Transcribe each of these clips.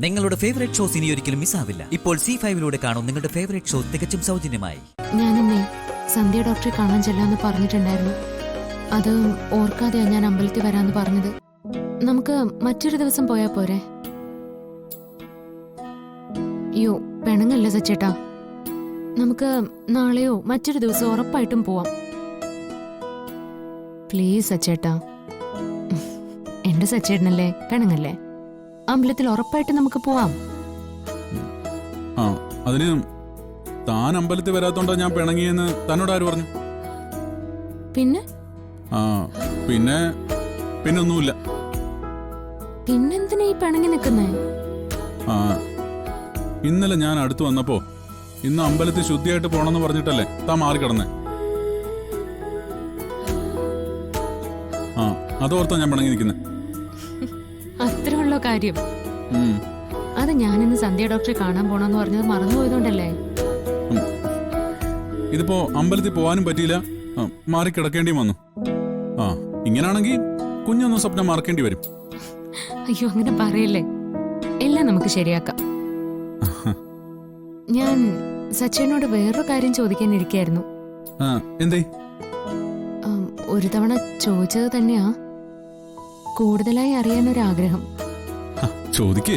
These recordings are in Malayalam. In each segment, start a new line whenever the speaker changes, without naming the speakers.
നിങ്ങളുടെ ഫേവറേറ്റ് ഷോസ് ഇനി ഒരിക്കലും മിസ്സാവില്ല. ഇപ്പോൾ C5 കാണും നിങ്ങളുടെ ഫേവറേറ്റ് ഷോ തികച്ചും സൗജന്യമായി.
ഞാനെന്നെ സന്ധ്യ ഡോക്ടറെ കാണാൻ ചെല്ലാന്ന് പറഞ്ഞിട്ടുണ്ടായിരുന്നു. അത് ഓർക്കാതെയാ ഞാൻ അമ്പലത്തിൽ വരാന്ന് പറഞ്ഞത്. നമുക്ക് മറ്റൊരു ദിവസം പോയാ പോരെ? യോ പെണങ്ങല്ല സച്ചേട്ടാ, നമുക്ക് നാളെയോ മറ്റൊരു ദിവസം ഉറപ്പായിട്ടും പോവാം. പ്ലീസ് സച്ചേട്ടാ, എന്റെ സച്ചേട്ടനല്ലേ, പെണങ്ങല്ലേ? അമ്പലത്തിൽ ഉറപ്പായിട്ട് നമുക്ക് പോവാം.
അതിന് താൻ അമ്പലത്തിൽ വരാത്തോണ്ടാ ഞാൻ പിണങ്ങിയെന്ന് തന്നോട് ആര് പറഞ്ഞു?
പിന്നെ
പിന്നെ പിന്നൊന്നുമില്ല.
പിന്നെന്തിനാ ഈ പിണങ്ങി നിൽക്കുന്നേ?
ഇന്നലെ ഞാൻ അടുത്ത് വന്നപ്പോ ഇന്ന് അമ്പലത്തിൽ ശുദ്ധിയായിട്ട് പോണെന്ന് പറഞ്ഞിട്ടല്ലേ താൻ മാറിക്കിടന്നേ. അതോർത്താ ഞാൻ പിണങ്ങി നിൽക്കുന്നേ.
അത്രേ ഉള്ളോ കാര്യം? അത് ഞാനിന്ന് സന്ധ്യ ഡോക്ടറെ കാണാൻ പോണെന്ന് പറഞ്ഞത് മറന്നുപോയതുകൊണ്ടല്ലേ?
ഇതിപ്പോ അമ്പലത്തിൽ പോവാനും പറ്റിയില്ല, മാറിക്കിടക്കേണ്ടിയും വന്നു. ഇങ്ങനാണെങ്കിൽ കുഞ്ഞൊന്നും സ്വപ്നം മറക്കേണ്ടി വരും.
അയ്യോ അങ്ങനെ പറയല്ലേ, എല്ലാം നമുക്ക് ശരിയാക്കാം. ഞാൻ സച്ചിനോട് വേറൊരു കാര്യം ചോദിക്കാനിരിക്കായിരുന്നു.
എന്തേ?
ഒരു തവണ ചോദിച്ചത് തന്നെയാ, കൂടുതലായി അറിയാനൊരാഗ്രഹം.
ചോദിക്കേ.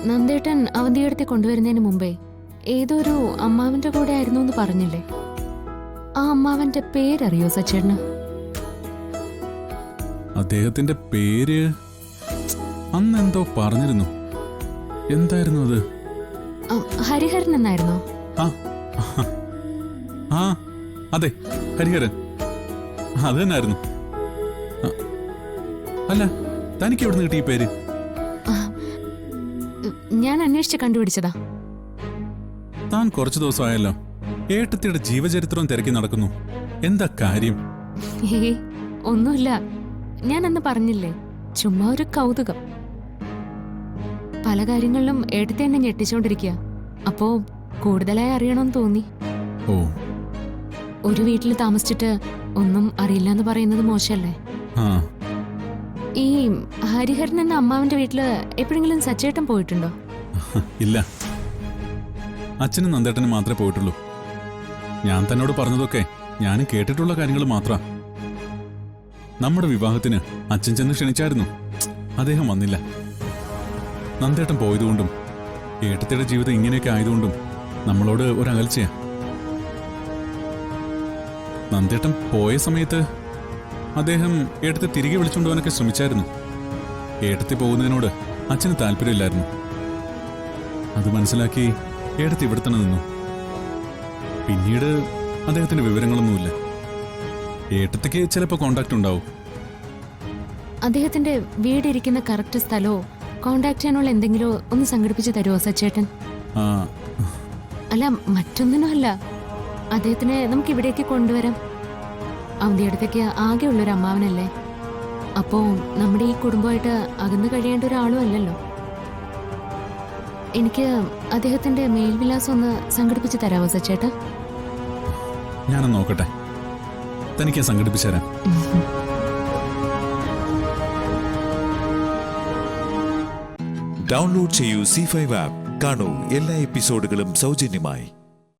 നന്ദേട്ടൻ അവന്തിയെടുത്ത് കൊണ്ടുവരുന്നതിന് മുമ്പേ ഏതൊരു അമ്മാവന്റെ കൂടെ ആയിരുന്നു എന്ന് പറഞ്ഞില്ലേ? ആ അമ്മാവന്റെ പേരറിയോ സച്ചേട്ടന്?
അദ്ദേഹത്തിന്റെ പേര് അന്ന് എന്തോ പറഞ്ഞിരുന്നു. എന്തായിരുന്നു അത്?
ഹരിഹരൻ എന്നായിരുന്നോ?
അതെ, ഹരിഹരൻ. അത് തന്നെയായിരുന്നു. അല്ല, തനിക്ക് എവിടെ നിന്ന് കിട്ടി ഈ പേര്?
ഞാൻ അന്വേഷിച്ച് കണ്ടുപിടിച്ചതാ.
താൻ കുറച്ചു ദിവസമായല്ലോ ഏട്ടത്തിയുടെ ജീവചരിത്രം തിരക്കി നടക്കുന്നു. എന്താ കാര്യം?
ഒന്നുമില്ല, ഞാൻ അന്ന് പറഞ്ഞില്ലേ, ചുമ്മാ ഒരു കൗതുകം. പല കാര്യങ്ങളിലും ഏട്ടത്തെ എന്നെ ഞെട്ടിച്ചോണ്ടിരിക്കുക. അപ്പോ കൂടുതലായി അറിയണമെന്ന് തോന്നി. ഒരു വീട്ടിൽ താമസിച്ചിട്ട് ഒന്നും അറിയില്ല എന്ന് പറയുന്നത് മോശമല്ലേ? ഈ ഹരിഹരൻ എന്ന അമ്മാവന്റെ വീട്ടില് എപ്പോഴെങ്കിലും സച്ചേട്ടൻ പോയിട്ടുണ്ടോ?
ഇല്ല, അച്ഛനും നന്ദേട്ടനും മാത്രമേ പോയിട്ടുള്ളൂ. ഞാൻ തന്നോട് പറഞ്ഞതൊക്കെ ഞാനും കേട്ടിട്ടുള്ള കാര്യങ്ങൾ മാത്രം. നമ്മുടെ വിവാഹത്തിന് അച്ഛൻ ചെന്ന് ക്ഷണിച്ചായിരുന്നു, അദ്ദേഹം വന്നില്ല. നന്ദേട്ടൻ പോയതുകൊണ്ടും ഏട്ടത്തിയുടെ ജീവിതം ഇങ്ങനെയൊക്കെ ആയതുകൊണ്ടും നമ്മളോട് ഒരകൽച്ചയാ. നന്ദേട്ടൻ പോയ സമയത്ത് അദ്ദേഹം ഏട്ടത്തെ തിരികെ വിളിച്ചുകൊണ്ടുപോകാനൊക്കെ ശ്രമിച്ചായിരുന്നു. ഏട്ടത്തി പോകുന്നതിനോട് അച്ഛന് താല്പര്യമില്ലായിരുന്നു. അത് മനസ്സിലാക്കി ഏട്ടത്തി ഇവിടെ തന്നെ നിന്നു. പിന്നീട് അദ്ദേഹത്തിന്റെ വിവരങ്ങളൊന്നുമില്ല. ഏട്ടത്തിക്ക് ചിലപ്പോൾ കോണ്ടാക്ട് ഉണ്ടാവും.
അദ്ദേഹത്തിന്റെ വീടിരിക്കുന്ന കറക്റ്റ് സ്ഥലമോ കോണ്ടാക്ട് ചെയ്യാനുള്ള എന്തെങ്കിലും ഒന്ന് സംഘടിപ്പിച്ച് തരുമോ സച്ചേട്ടൻ? അല്ല, മറ്റൊന്നിനും അല്ല, അദ്ദേഹത്തിനെ നമുക്ക് ഇവിടേക്ക് കൊണ്ടുവരാം. അവന്റെ അടുത്തേക്ക് ആകെയുള്ളൊരു അമ്മാവനല്ലേ. അപ്പോ നമ്മുടെ ഈ കുടുംബമായിട്ട് അകന്നു കഴിയേണ്ട ഒരാളും അല്ലല്ലോ. എനിക്ക് അദ്ദേഹത്തിന്റെ മേൽവിലാസം ഒന്ന് സംഘടിപ്പിച്ച് തരാമോ സച്ചേട്ടാ?
ഞാനൊന്ന് നോക്കട്ടെ, തനിക്ക് സംഘടിപ്പിച്ചു തരാം.
ഡൗൺലോഡ് ചെയ്യൂ C5 ആപ്പ്. കാണൂ എല്ലാ എപ്പിസോഡുകളും സൗജന്യമായി.